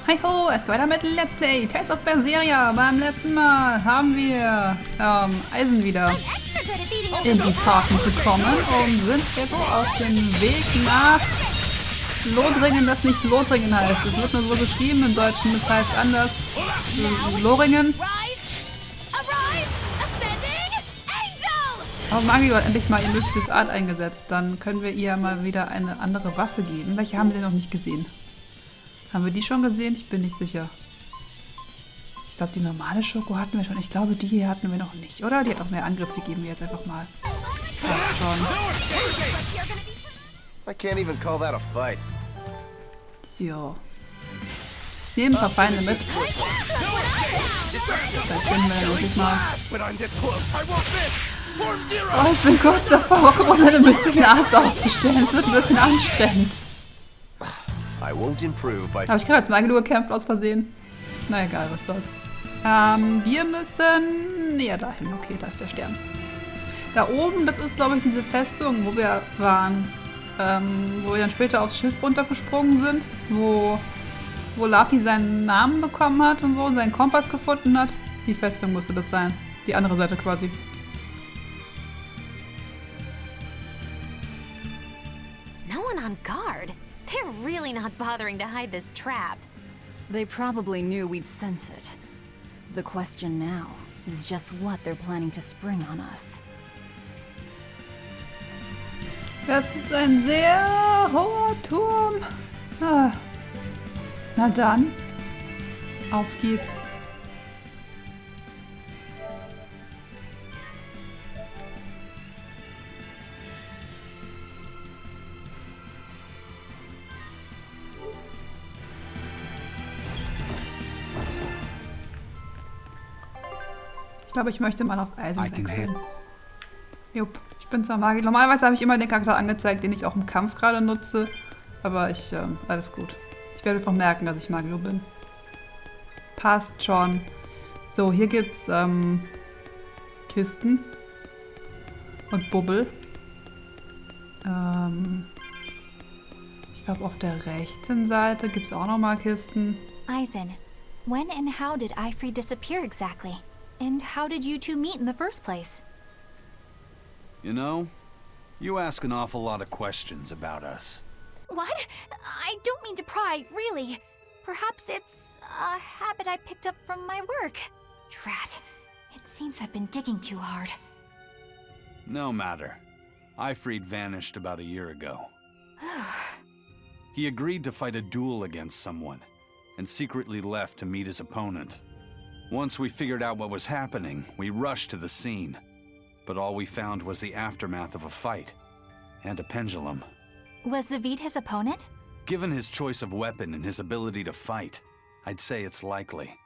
Hi ho, es geht weiter mit Let's Play Tales of Berseria. Beim letzten Mal haben wir Eisen wieder in die Parken bekommen und sind jetzt auf dem Weg nach Lothringen, das nicht Lothringen heißt. Es wird nur so geschrieben im Deutschen, das heißt anders. Loringen. Aber Magio hat endlich mal Illusiones Art eingesetzt. Dann können wir ihr mal wieder eine andere Waffe geben. Welche haben wir noch nicht gesehen? Haben wir die schon gesehen? Ich bin nicht sicher. Ich glaube, die normale Schoko hatten wir schon. Ich glaube, die hier hatten wir noch nicht, oder? Die hat auch mehr Angriff. Die geben wir jetzt einfach mal. Passt schon. I can't even call that a fight. Jo. Ich nehme ein paar Feinde mit. Vielleicht finden wir dann wirklich mal. Oh, ich bin kurz davor, Rock'n'Roll seine mystischen Arzt auszustellen. Es wird ein bisschen anstrengend. Habe ich gerade als Magelo gekämpft aus Versehen? Na egal, was soll's. Wir müssen näher dahin. Okay, da ist der Stern. Da oben, das ist glaube ich diese Festung, wo wir waren. Wo wir dann später aufs Schiff runtergesprungen sind. Wo Luffy seinen Namen bekommen hat und so, und seinen Kompass gefunden hat. Die Festung musste das sein. Die andere Seite quasi. No one on guard. They're really not bothering to hide this trap. They probably knew we'd sense it. The question now is just what they're planning to spring on us. Das ist ein sehr hoher Turm. Ah. Na dann, auf geht's. Ich glaube, ich möchte mal auf Eisen wechseln. Jupp, ich bin zwar Magier. Normalerweise habe ich immer den Charakter angezeigt, den ich auch im Kampf gerade nutze. Aber alles gut. Ich werde einfach merken, dass ich Magier bin. Passt schon. So, hier gibt's Kisten. Und Bubbel. Ich glaube, auf der rechten Seite gibt es auch nochmal Kisten. Eisen, when and how did Ifree disappear exactly? And how did you two meet in the first place? You know, you ask an awful lot of questions about us. What? I don't mean to pry, really. Perhaps it's a habit I picked up from my work. Drat. It seems I've been digging too hard. No matter. Ifree vanished about a year ago. He agreed to fight a duel against someone, and secretly left to meet his opponent. Once we figured out what was happening, we rushed to the scene. But all we found was the aftermath of a fight, and a pendulum. Was Zavid his opponent? Given his choice of weapon and his ability to fight, I'd say it's likely.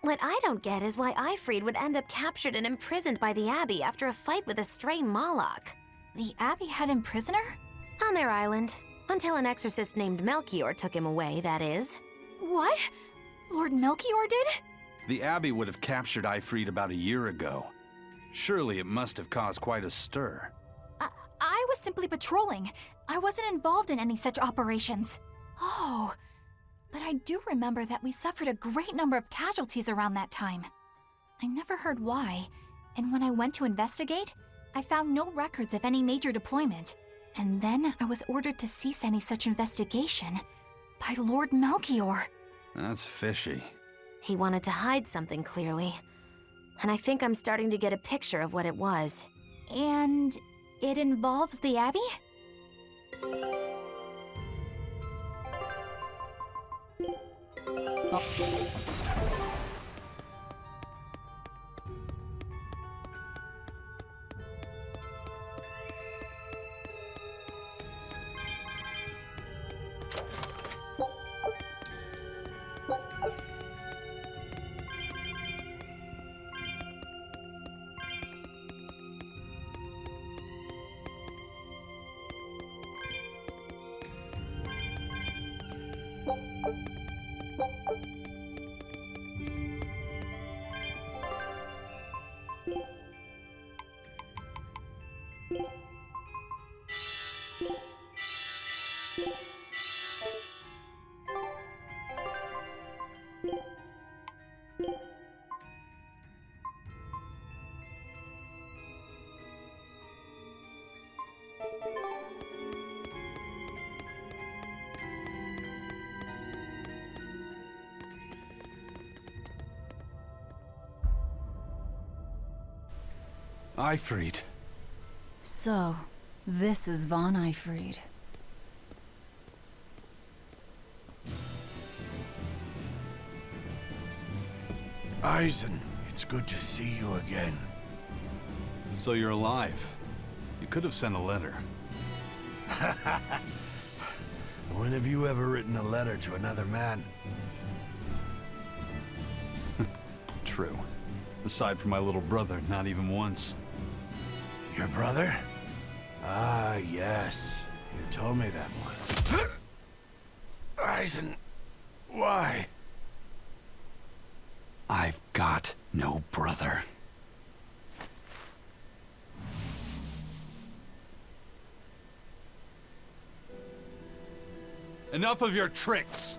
What I don't get is why Ifree would end up captured and imprisoned by the Abbey after a fight with a stray Moloch. The Abbey had him prisoner? On their island. Until an exorcist named Melchior took him away, that is. What? Lord Melchior did? The Abbey would have captured Ifree about a year ago. Surely it must have caused quite a stir. I was simply patrolling. I wasn't involved in any such operations. Oh, but I do remember that we suffered a great number of casualties around that time. I never heard why, and when I went to investigate, I found no records of any major deployment. And then I was ordered to cease any such investigation by Lord Melchior. That's fishy. He wanted to hide something, clearly. And I think I'm starting to get a picture of what it was. And it involves the Abbey? Ifried. So, this is Von Ifried. Eisen, it's good to see you again. So you're alive. You could have sent a letter. When have you ever written a letter to another man? True. Aside from my little brother, not even once. Your brother? Ah, yes. You told me that once. Eisen, why? I've got no brother. Enough of your tricks!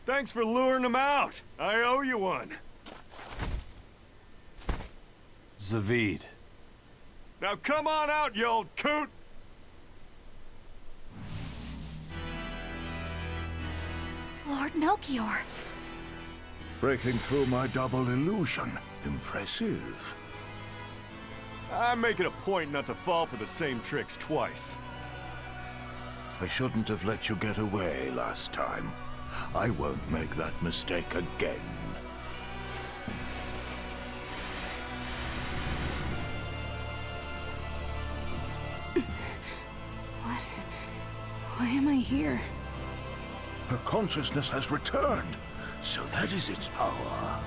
Thanks for luring him out. I owe you one. Zavid. Now come on out, you old coot! Lord Melchior. Breaking through my double illusion. Impressive. I'm making a point not to fall for the same tricks twice. I shouldn't have let you get away last time. I won't make that mistake again. Why am I here? Her consciousness has returned, so that is its power.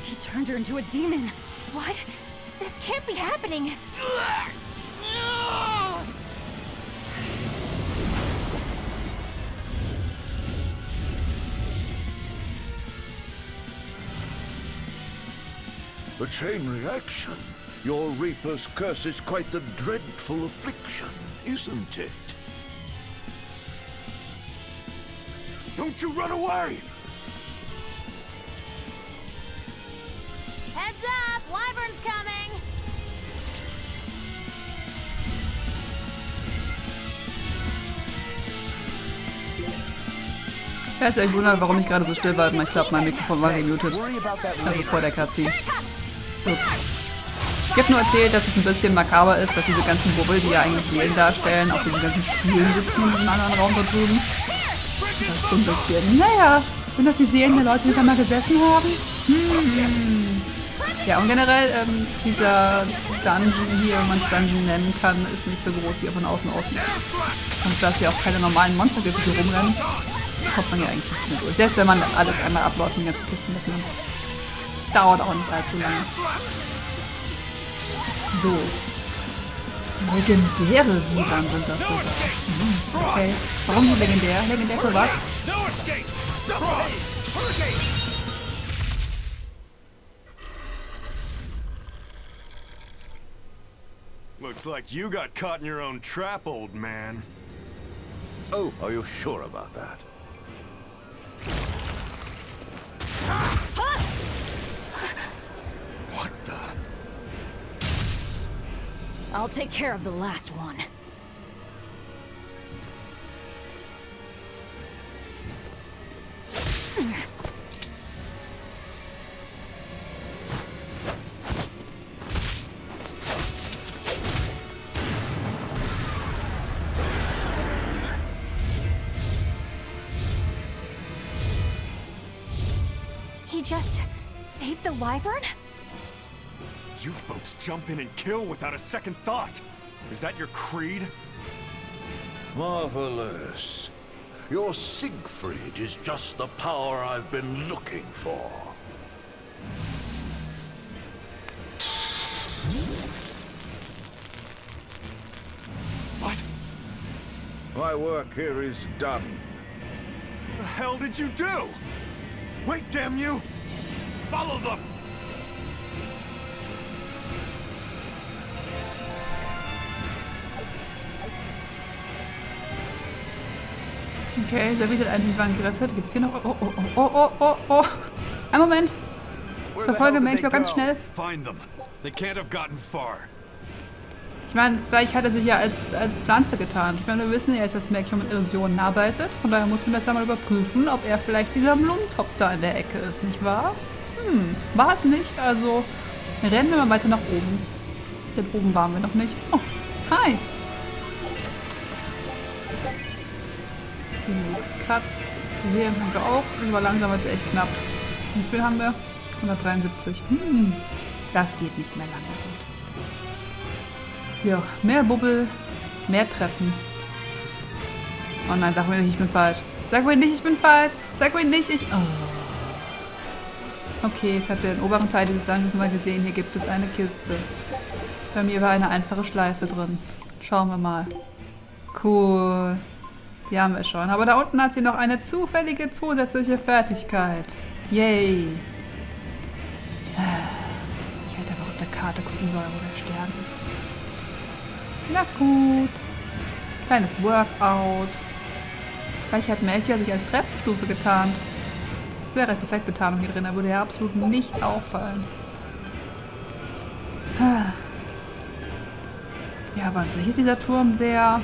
He turned her into a demon. What? This can't be happening. A chain reaction. Your Reaper's curse is quite a dreadful affliction, isn't it? Don't you run away! Heads up! Wyvern's coming! Falls ihr euch wundert, warum ich gerade so still war, ich glaube, mein Mikrofon war gemutet. Also vor der Cutscene. Ups. Ich habe nur erzählt, dass es ein bisschen makaber ist, dass diese ganzen Bubbel, die ja eigentlich Seelen darstellen, auf diesen ganzen Stühlen sitzen in diesem anderen Raum da drüben. Das ist so ein bisschen, naja, sind das die Seelen der Leute, die da mal gesessen haben? Ja, und generell, dieser Dungeon hier, wenn man es Dungeon nennen kann, ist nicht so groß, wie er von außen aussieht. Und da es hier auch keine normalen Monster gibt, die hier rumrennen, kommt man ja eigentlich nicht mehr durch. Selbst wenn man alles einmal abläuft und die ganzen Kisten mitnimmt. Dauert auch nicht allzu lange. So. Legendäre Viren sind das sogar. Okay. Warum so legendär? Legendär für was? Looks like you got caught in your own trap, old man. Oh, are you sure about that? What the? I'll take care of the last one. He just saved the Wyvern? You folks jump in and kill without a second thought. Is that your creed? Marvelous. Your Siegfried is just the power I've been looking for. What? My work here is done. The hell did you do? Wait, damn you! Follow them! Okay, der wird einen Wand gerettet. Gibt's hier noch... Oh, oh, oh, oh, oh, oh, oh. Ein Moment. Verfolge Melchior ganz schnell. Find them. They can't have gotten far. Ich meine, vielleicht hat er sich ja als Pflanze getarnt. Ich meine, wir wissen ja jetzt, dass Melchior mit Illusionen arbeitet. Von daher muss man das ja mal überprüfen, ob er vielleicht dieser Blumentopf da in der Ecke ist, nicht wahr? War es nicht. Also rennen wir mal weiter nach oben. Denn oben waren wir noch nicht. Oh, hi. Genug Katz. Seelen haben wir auch. Aber langsam wird es echt knapp. Wie viel haben wir? 173. Das geht nicht mehr lange gut. So, mehr Bubbel, mehr Treppen. Oh nein, sag mir nicht, ich bin falsch. Sag mir nicht, ich bin falsch. Sag mir nicht, ich... Oh. Okay, jetzt habt ihr den oberen Teil dieses Dungeons mal gesehen. Hier gibt es eine Kiste. Bei mir war eine einfache Schleife drin. Schauen wir mal. Cool. Die haben wir schon. Aber da unten hat sie noch eine zufällige zusätzliche Fertigkeit. Yay. Ich hätte einfach auf der Karte gucken sollen, wo der Stern ist. Na gut. Kleines Workout. Vielleicht hat Melchior sich als Treppenstufe getarnt. Das wäre eine perfekte Tarnung hier drin. Da würde ja absolut nicht auffallen. Ja, aber an sich ist dieser Turm sehr...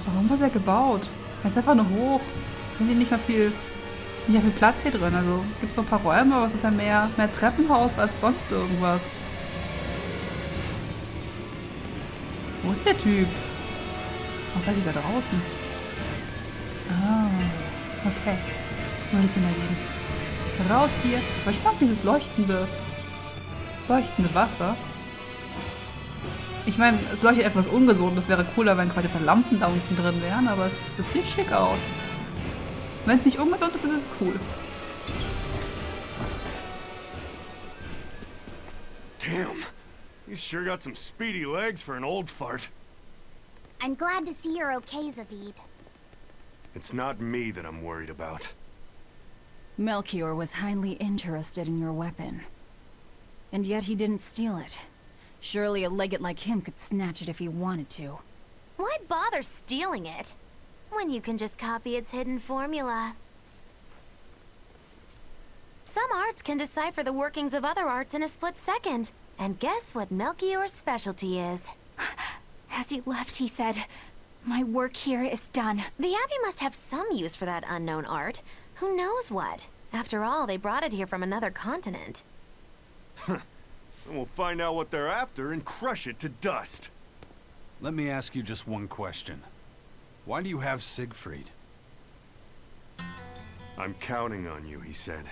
Warum wurde er gebaut? Er ist einfach nur hoch. Sind hier nicht mehr viel Platz hier drin. Also gibt es noch ein paar Räume, aber es ist ja mehr Treppenhaus als sonst irgendwas. Wo ist der Typ? Oh, vielleicht ist er draußen. Ah, okay. Würde es immer geben. Raus hier. Aber ich mag dieses leuchtende Wasser. Ich meine, es leuchtet etwas ungesund. Das wäre cooler, wenn quasi Lampen da unten drin wären. Aber es sieht schick aus. Wenn es nicht ungesund ist, ist es cool. Damn. You sure got some speedy legs for an old fart. I'm glad to see you're okay, Zavid. It's not me that I'm worried about. Melchior was highly interested in your weapon. And yet he didn't steal it. Surely a legate like him could snatch it if he wanted to. Why bother stealing it when you can just copy its hidden formula? Some arts can decipher the workings of other arts in a split second. And guess what Melchior's specialty is? As he left, he said, "My work here is done." The Abbey must have some use for that unknown art. Who knows what? After all, they brought it here from another continent. And we'll find out what they're after and crush it to dust. Let me ask you just one question. Why do you have Siegfried? I'm counting on you, he said.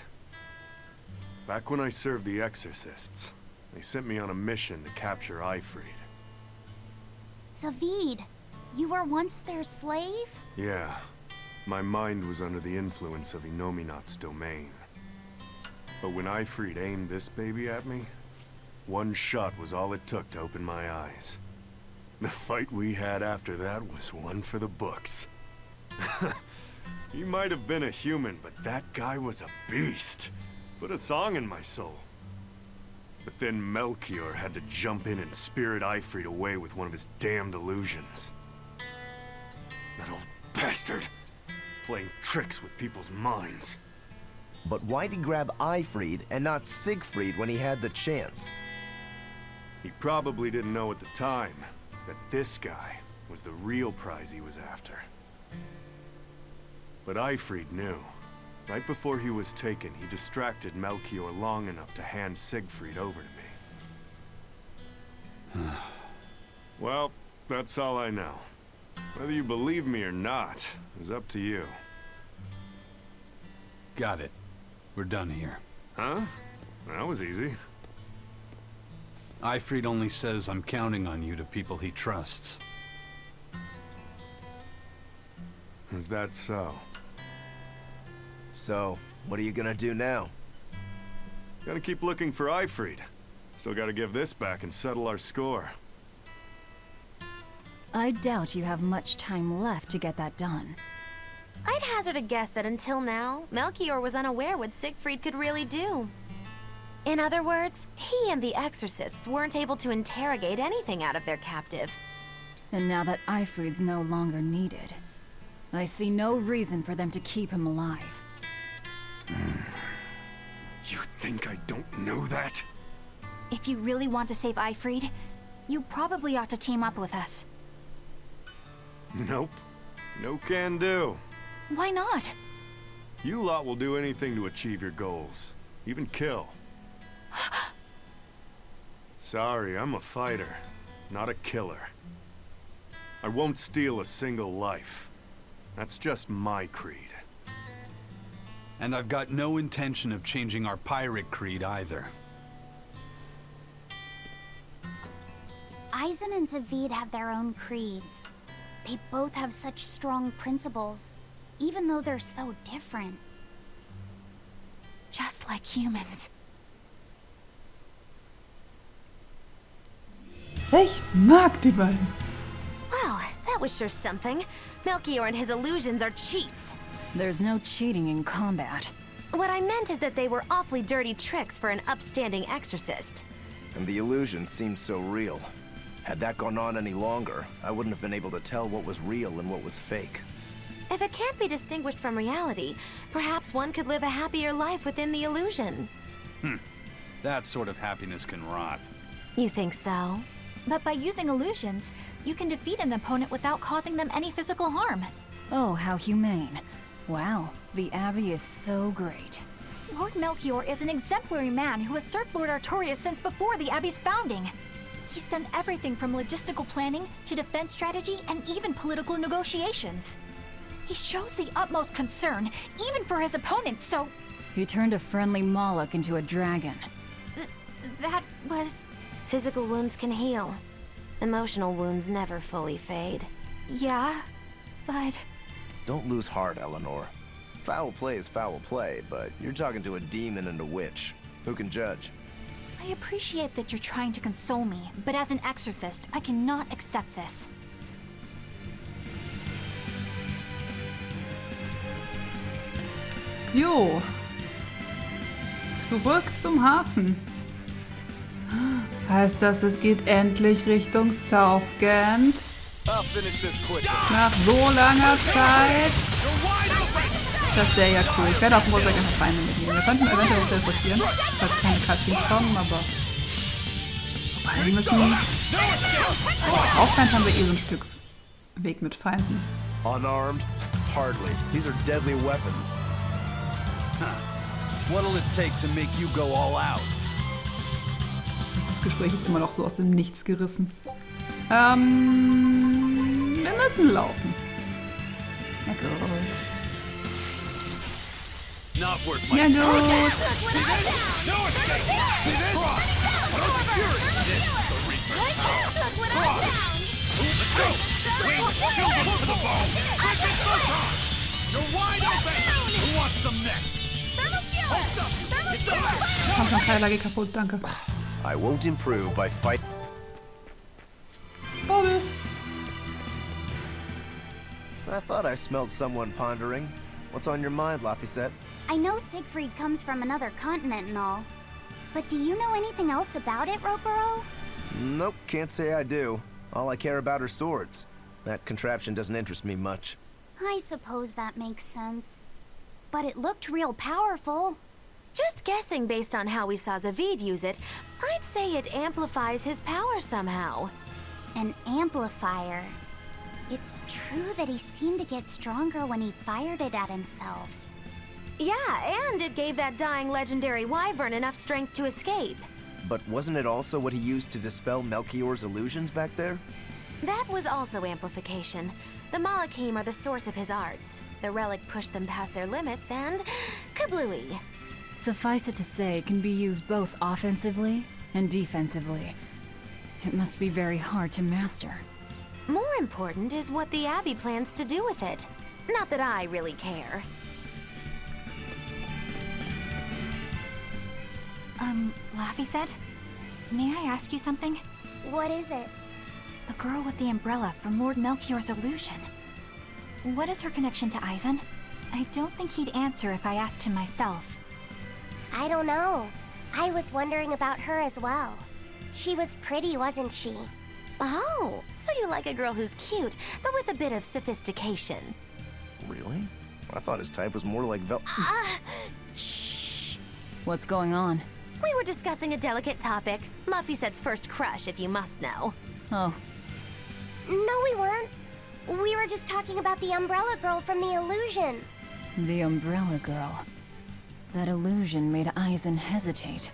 Back when I served the Exorcists, they sent me on a mission to capture Ifrid. Zavid, you were once their slave? Yeah. My mind was under the influence of Inominat's domain. But when Ifrid aimed this baby at me, one shot was all it took to open my eyes. The fight we had after that was one for the books. He might have been a human, but that guy was a beast. Put a song in my soul. But then Melchior had to jump in and spirit Ifrid away with one of his damned illusions. That old bastard! Playing tricks with people's minds. But why'd he grab Ifrid and not Siegfried when he had the chance? He probably didn't know at the time that this guy was the real prize he was after. But Ifrid knew. Right before he was taken, he distracted Melchior long enough to hand Siegfried over to me. Well, that's all I know. Whether you believe me or not is up to you. Got it. We're done here. Huh? That was easy. Ifrid only says I'm counting on you to people he trusts. Is that so? So, what are you gonna do now? Gotta keep looking for Ifried. Still gotta give this back and settle our score. I doubt you have much time left to get that done. I'd hazard a guess that until now, Melchior was unaware what Siegfried could really do. In other words, he and the exorcists weren't able to interrogate anything out of their captive. And now that Ifried's no longer needed, I see no reason for them to keep him alive. You think I don't know that? If you really want to save Ifried, you probably ought to team up with us. Nope. No can do. Why not? You lot will do anything to achieve your goals. Even kill. Sorry, I'm a fighter, not a killer. I won't steal a single life. That's just my creed. And I've got no intention of changing our pirate creed either. Eisen and Zavid have their own creeds. They both have such strong principles, even though they're so different. Just like humans. Ich mag die beiden. Well, that was sure something. Melchior and his illusions are cheats. There's no cheating in combat. What I meant is that they were awfully dirty tricks for an upstanding exorcist. And the illusions seemed so real. Had that gone on any longer, I wouldn't have been able to tell what was real and what was fake. If it can't be distinguished from reality, perhaps one could live a happier life within the illusion. That sort of happiness can rot. You think so? But by using illusions, you can defeat an opponent without causing them any physical harm. Oh, how humane. Wow, the Abbey is so great. Lord Melchior is an exemplary man who has served Lord Artorias since before the Abbey's founding. He's done everything from logistical planning to defense strategy and even political negotiations. He shows the utmost concern, even for his opponents, so... He turned a friendly Moloch into a dragon. That was... Physical wounds can heal. Emotional wounds never fully fade. Yeah, but... Don't lose heart, Eleanor. Foul play is foul play, but you're talking to a demon and a witch. Who can judge? I appreciate that you're trying to console me, but as an exorcist, I cannot accept this. Jo. Zurück zum Hafen. Heißt das, es geht endlich Richtung Southgate? Nach so langer Zeit? Das wäre ja cool. Ich werde auf dem Rückweg einfach Feinde mitnehmen. Wir könnten eventuell teleportieren, falls keine Cutscenes kommen, aber... Wobei, wir müssen... Aufwand haben wir eh so ein Stück Weg mit Feinden. Unarmed? Hardly. These are deadly weapons. What'll it take to make you go all out? Dieses Gespräch ist immer noch so aus dem Nichts gerissen. Wir müssen laufen. Ja gut. Ja gut. Komm schon, Pfeiler, geh kaputt, danke. I won't improve by fight. Bobble. I thought I smelled someone pondering. What's on your mind, Laphicet? I know Siegfried comes from another continent and all. But do you know anything else about it, Ropero? Nope, can't say I do. All I care about are swords. That contraption doesn't interest me much. I suppose that makes sense. But it looked real powerful. Just guessing based on how we saw Zavid use it, I'd say it amplifies his power somehow. An amplifier. It's true that he seemed to get stronger when he fired it at himself. Yeah, and it gave that dying legendary wyvern enough strength to escape. But wasn't it also what he used to dispel Melchior's illusions back there? That was also amplification. The Malachim are the source of his arts. The relic pushed them past their limits and... kablooey. Suffice it to say, it can be used both offensively and defensively. It must be very hard to master. More important is what the Abbey plans to do with it. Not that I really care. Laffy said, may I ask you something? What is it? The girl with the umbrella from Lord Melchior's illusion. What is her connection to Aizen? I don't think he'd answer if I asked him myself. I don't know. I was wondering about her as well. She was pretty, wasn't she? Oh, so you like a girl who's cute, but with a bit of sophistication. Really? I thought his type was more like Shh. What's going on? We were discussing a delicate topic. Laffysette's first crush, if you must know. Oh, No, we weren't. We were just talking about the umbrella girl from the illusion. the umbrella girl. That illusion made Aizen hesitate.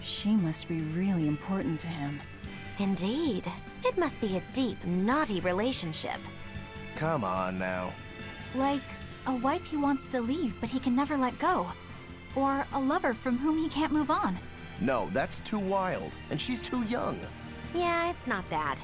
She must be really important to him. Indeed. It must be a deep, naughty relationship. Come on now. Like a wife he wants to leave, but he can never let go. Or a lover from whom he can't move on. No, that's too wild, and she's too young. Yeah, it's not that.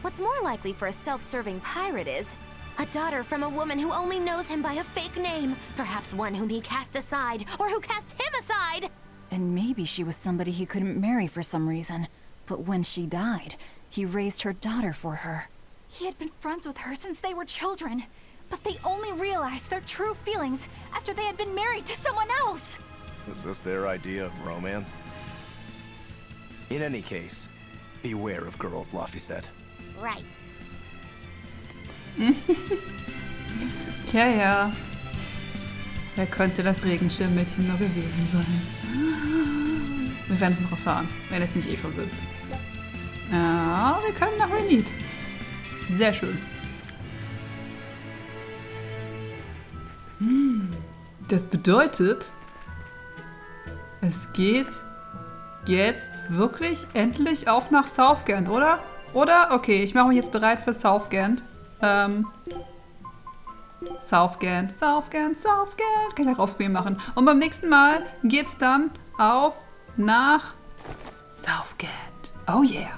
What's more likely for a self-serving pirate is a daughter from a woman who only knows him by a fake name, perhaps one whom he cast aside, or who cast him aside! And maybe she was somebody he couldn't marry for some reason. But when she died, he raised her daughter for her. He had been friends with her since they were children, but they only realized their true feelings after they had been married to someone else. Was this their idea of romance? In any case, beware of girls, Laffy-set. Right. Ja, ja. Wer könnte das Regenschirmmädchen nur gewesen sein? Wir werden es noch erfahren, wenn ihr es nicht eh schon wisst. Ja, wir können nach Renit. Sehr schön. Das bedeutet, es geht jetzt wirklich endlich auch nach Southgand, oder? Oder? Okay, ich mache mich jetzt bereit für Southgand. Southgand. Kann ich auch aufspielen machen. Und beim nächsten Mal geht's dann auf nach Southgand. Oh yeah.